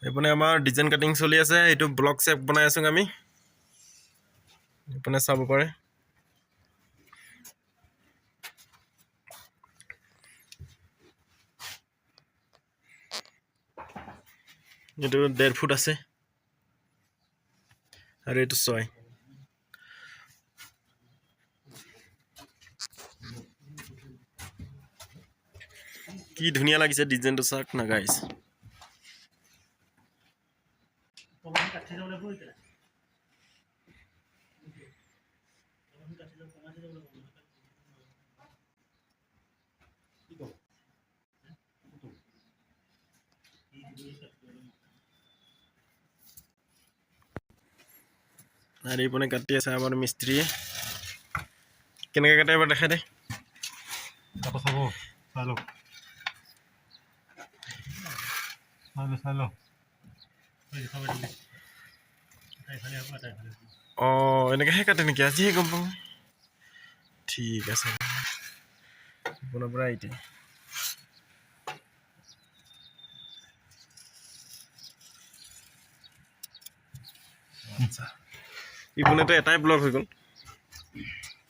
এইপিনে আমাৰ design cutting চলি আছে এইটো ব্লক শেপ বনাই আছো আমি এইপিনে চাব পাৰে এইটো 1.5 ফুট আছে আৰু এইটো 6 কি ধুনিয়া লাগিছে ডিজাইনটো চাক না গাইস আর এইপনে কাটি আছে আমার মিস্ত্রি কেনেকে কাটে এবার দেখাই দে কাটো চাব চালো চালো ও এনেকেহে কাটে নেকি আজিহে গম পাওঁ ঠিক আছে পুনৰ পৰা আইটি আচ্ছা ইপনেতো এটাই ব্লক হৈ গ'ল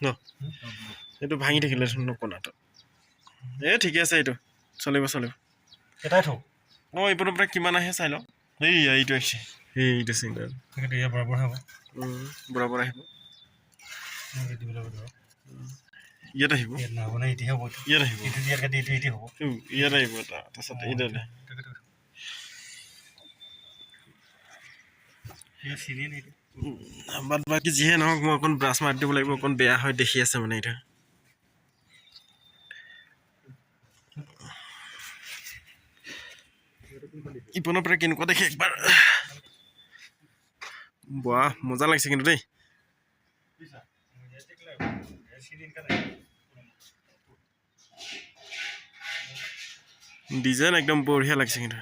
ন এইটো ভাঙি থাকিলে নকনাটো ঠিকে আছে এইটো চলিব এটাই থো ইপনৰ পৰা কিমান আহে চাই লওঁ এইটো আহিছে এইটো চিংগল বৰাবৰ হ'ব বৰাবৰ আহিব ইয়াত আহিব ইয়াত আহিব ইয়াত আহিব এটা তাৰপিছত এইডালে বাদ বাকী যিহে নহওক মই অকণ ব্ৰাছ মাৰি দিব লাগিব অকণ বেয়া হয় দেখি আছে মানে এটা ইপনৰ পৰা কেনেকুৱা দেখে একবাৰ বাহ মজা লাগিছে কিন্তু দেই ডিজাইন একদম বঢ়িয়া লাগিছে কিন্তু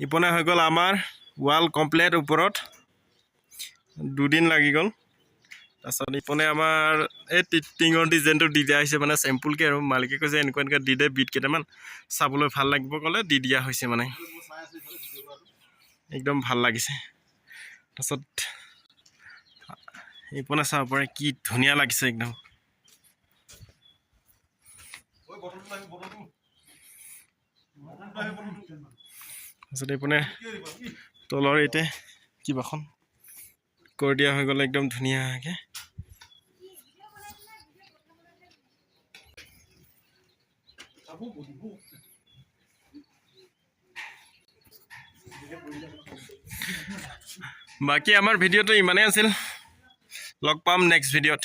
ইপনে হৈ গ'ল আমাৰ ৱাল কমপ্লিট ওপৰত 2 দিন লাগি গ'ল তাৰপিছত ইপনে আমাৰ এই টিঙৰ ডিজাইনটো দি দিয়া হৈছে মানে চেম্পুলকে আৰু মালিকে কৈছে এনেকুৱা দি দে বিট কেইটামান চাবলৈ ভাল লাগিব ক'লে দি দিয়া হৈছে মানে একদম ভাল লাগিছে তাৰপিছত ইপনে চাব পাৰে কি ধুনীয়া লাগিছে একদম তাৰপিছত ইপনে তলৰ এইতে কিবাখন কৰি দিয়া হৈ গ'ল একদম ধুনীয়াকৈ বাকি আমাৰ ভিডিঅ'টো ইমানেই আছিল লগ পাম নেক্সট ভিডিঅ'ত